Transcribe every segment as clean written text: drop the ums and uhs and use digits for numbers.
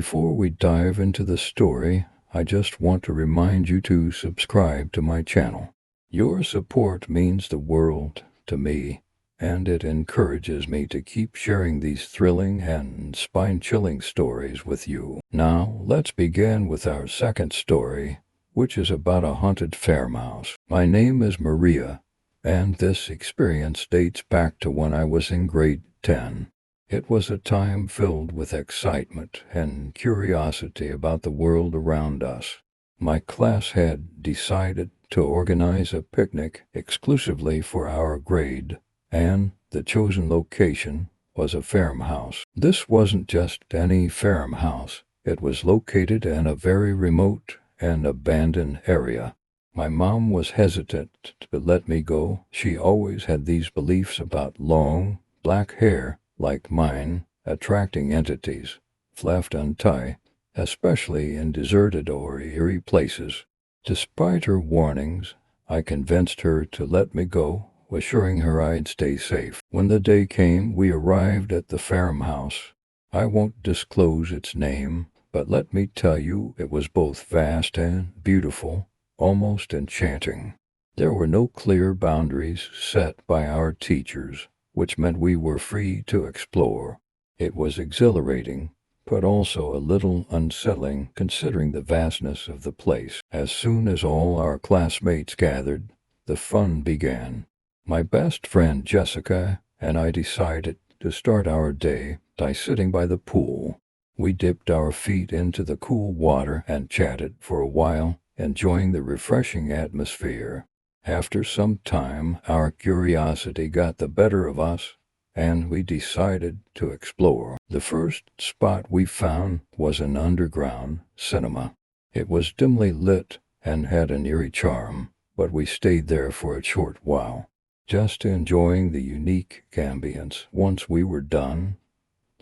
Before we dive into the story, I just want to remind you to subscribe to my channel. Your support means the world to me, and it encourages me to keep sharing these thrilling and spine-chilling stories with you. Now, let's begin with our second story, which is about a haunted farmhouse. My name is Maria, and this experience dates back to when I was in grade 10. It was a time filled with excitement and curiosity about the world around us. My class had decided to organize a picnic exclusively for our grade, and the chosen location was a farmhouse. This wasn't just any farmhouse. It was located in a very remote and abandoned area. My mom was hesitant to let me go. She always had these beliefs about long, black hair, like mine, attracting entities, left untied, especially in deserted or eerie places. Despite her warnings, I convinced her to let me go, assuring her I'd stay safe. When the day came, we arrived at the farmhouse. I won't disclose its name, but let me tell you it was both vast and beautiful, almost enchanting. There were no clear boundaries set by our teachers, which meant we were free to explore. It was exhilarating, but also a little unsettling considering the vastness of the place. As soon as all our classmates gathered, the fun began. My best friend Jessica and I decided to start our day by sitting by the pool. We dipped our feet into the cool water and chatted for a while, enjoying the refreshing atmosphere. After some time, our curiosity got the better of us, and we decided to explore. The first spot we found was an underground cinema. It was dimly lit and had an eerie charm, but we stayed there for a short while, just enjoying the unique ambience. Once we were done,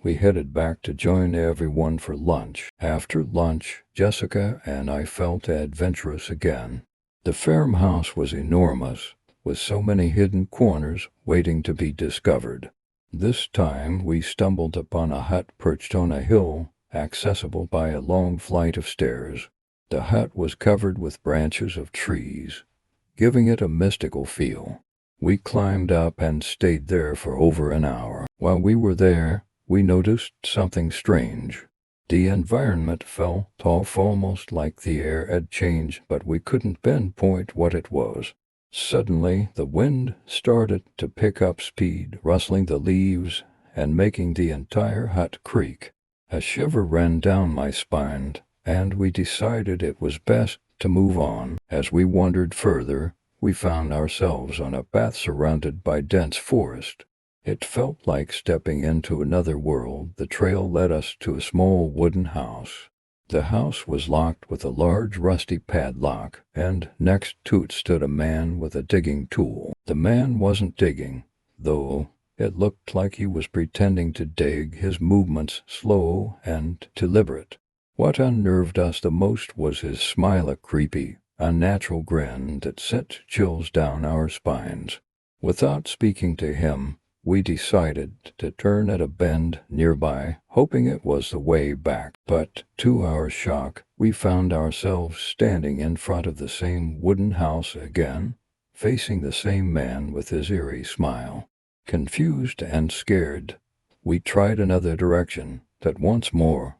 we headed back to join everyone for lunch. After lunch, Jessica and I felt adventurous again. The farmhouse was enormous, with so many hidden corners waiting to be discovered. This time we stumbled upon a hut perched on a hill, accessible by a long flight of stairs. The hut was covered with branches of trees, giving it a mystical feel. We climbed up and stayed there for over an hour. While we were there, we noticed something strange. The environment felt off, almost like the air had changed, but we couldn't pinpoint what it was. Suddenly, the wind started to pick up speed, rustling the leaves and making the entire hut creak. A shiver ran down my spine, and we decided it was best to move on. As we wandered further, we found ourselves on a path surrounded by dense forest. It felt like stepping into another world. The trail led us to a small wooden house. The house was locked with a large rusty padlock, and next to it stood a man with a digging tool. The man wasn't digging, though. It looked like he was pretending to dig, his movements slow and deliberate. What unnerved us the most was his smile, a creepy, unnatural grin that sent chills down our spines. Without speaking to him, we decided to turn at a bend nearby, hoping it was the way back. But, to our shock, we found ourselves standing in front of the same wooden house again, facing the same man with his eerie smile. Confused and scared, we tried another direction, but once more,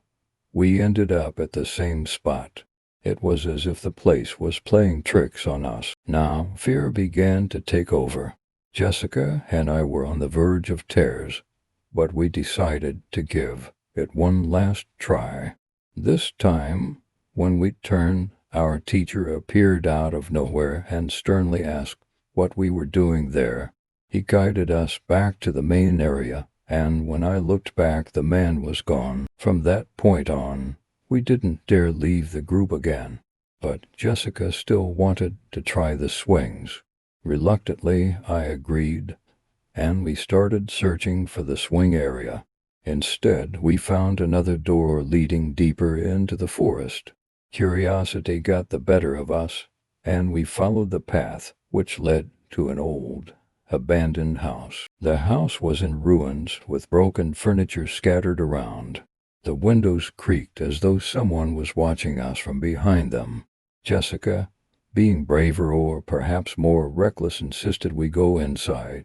we ended up at the same spot. It was as if the place was playing tricks on us. Now, fear began to take over. Jessica and I were on the verge of tears, but we decided to give it one last try. This time, when we turned, our teacher appeared out of nowhere and sternly asked what we were doing there. He guided us back to the main area, and when I looked back, the man was gone. From that point on, we didn't dare leave the group again, but Jessica still wanted to try the swings. Reluctantly, I agreed, and we started searching for the swing area. Instead, we found another door leading deeper into the forest. Curiosity got the better of us, and we followed the path, which led to an old, abandoned house. The house was in ruins, with broken furniture scattered around. The windows creaked as though someone was watching us from behind them. Jessica, being braver or perhaps more reckless, insisted we go inside.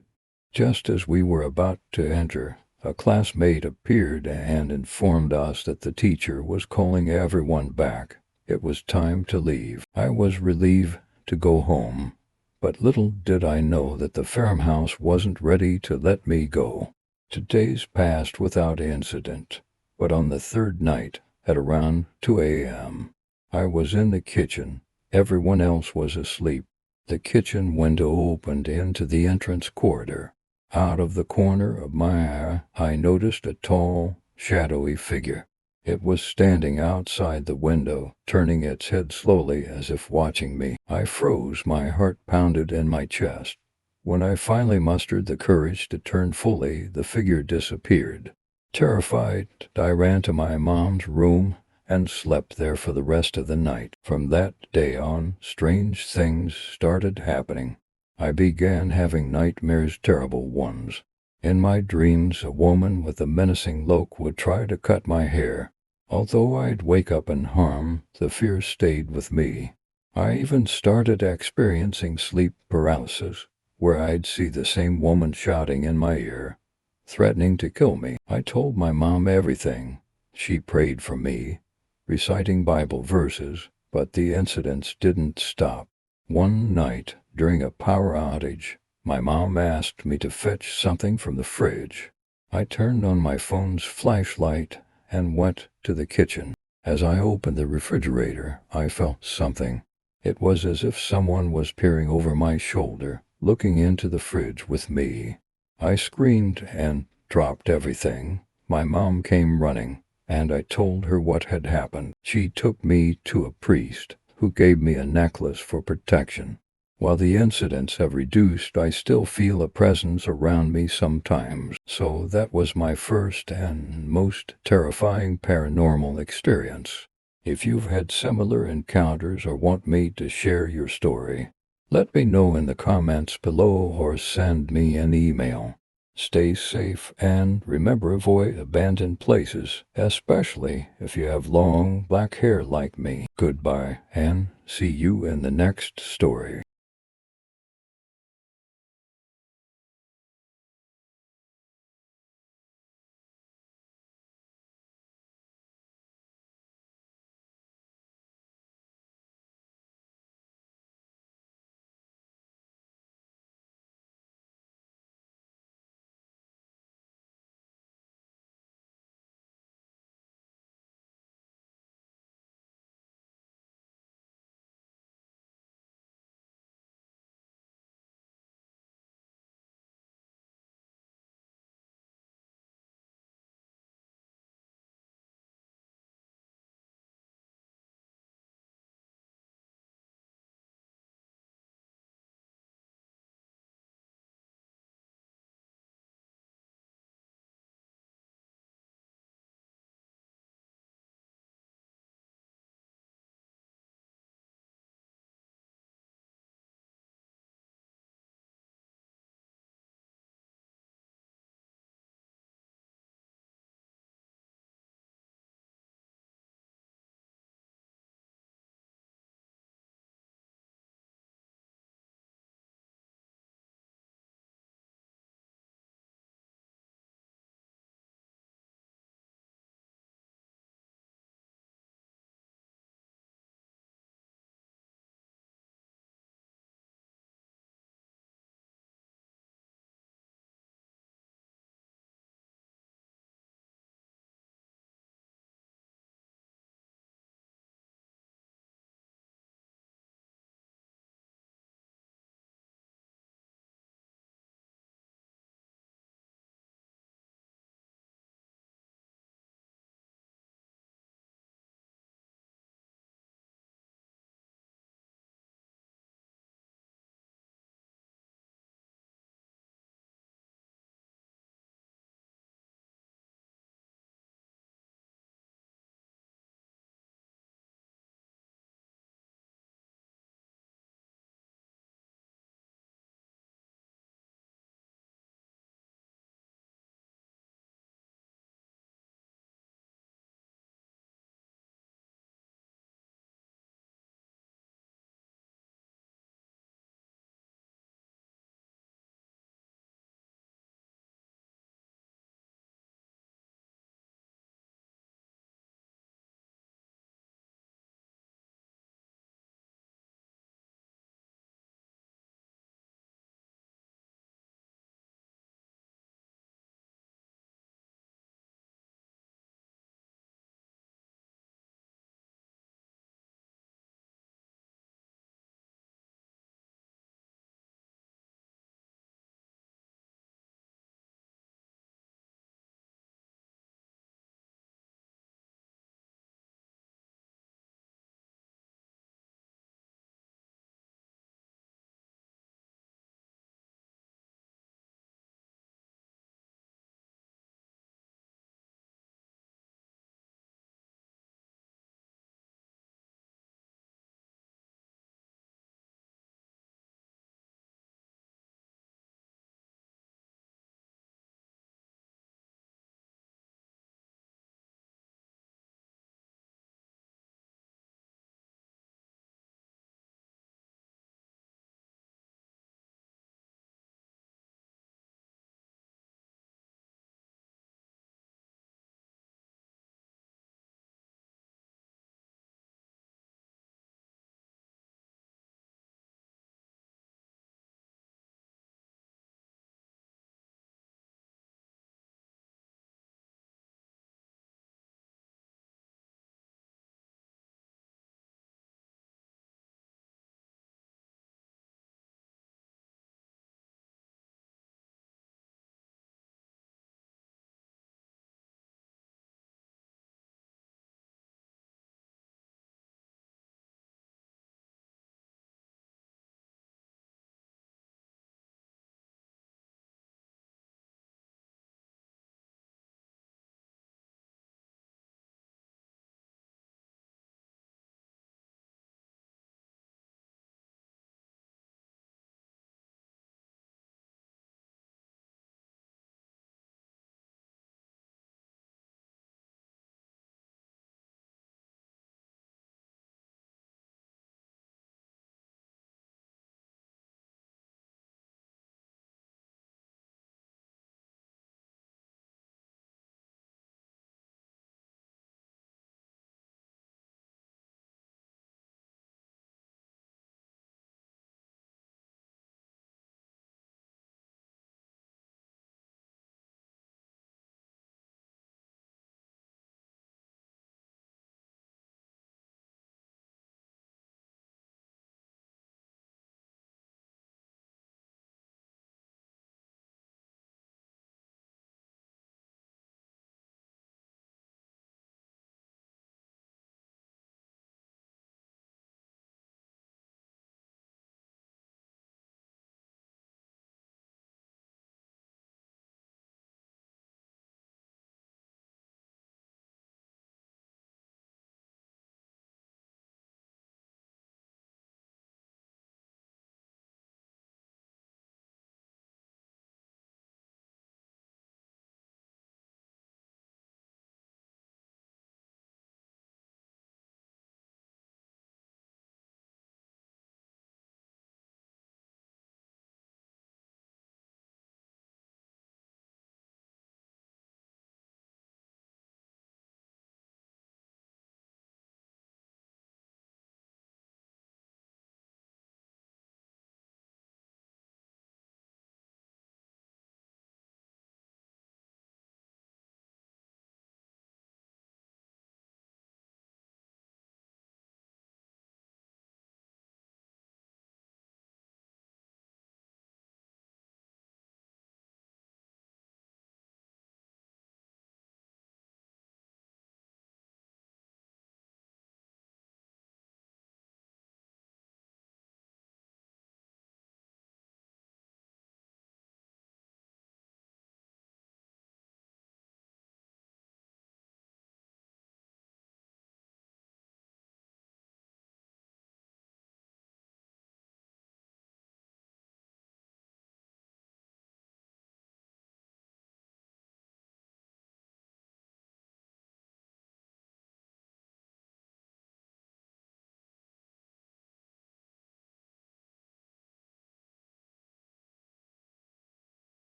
Just as we were about to enter, a classmate appeared and informed us that the teacher was calling everyone back. It was time to leave. I was relieved to go home, but little did I know that the farmhouse wasn't ready to let me go. 2 days passed without incident, but on the third night, at around 2 a.m., I was in the kitchen. Everyone else was asleep. The kitchen window opened into the entrance corridor. Out of the corner of my eye, I noticed a tall, shadowy figure. It was standing outside the window, turning its head slowly as if watching me. I froze, my heart pounded in my chest. When I finally mustered the courage to turn fully, the figure disappeared. Terrified, I ran to my mom's room and slept there for the rest of the night. From that day on, strange things started happening. I began having nightmares, terrible ones. In my dreams, a woman with a menacing look would try to cut my hair. Although I'd wake up in harm, the fear stayed with me. I even started experiencing sleep paralysis, where I'd see the same woman shouting in my ear, threatening to kill me. I told my mom everything. She prayed for me, reciting Bible verses, but the incidents didn't stop. One night, during a power outage, my mom asked me to fetch something from the fridge. I turned on my phone's flashlight and went to the kitchen. As I opened the refrigerator, I felt something. It was as if someone was peering over my shoulder, looking into the fridge with me. I screamed and dropped everything. My mom came running, and I told her what had happened. She took me to a priest, who gave me a necklace for protection. While the incidents have reduced, I still feel a presence around me sometimes. So that was my first and most terrifying paranormal experience. If you've had similar encounters or want me to share your story, let me know in the comments below or send me an email. Stay safe and remember, avoid abandoned places, especially if you have long black hair like me. Goodbye and see you in the next story.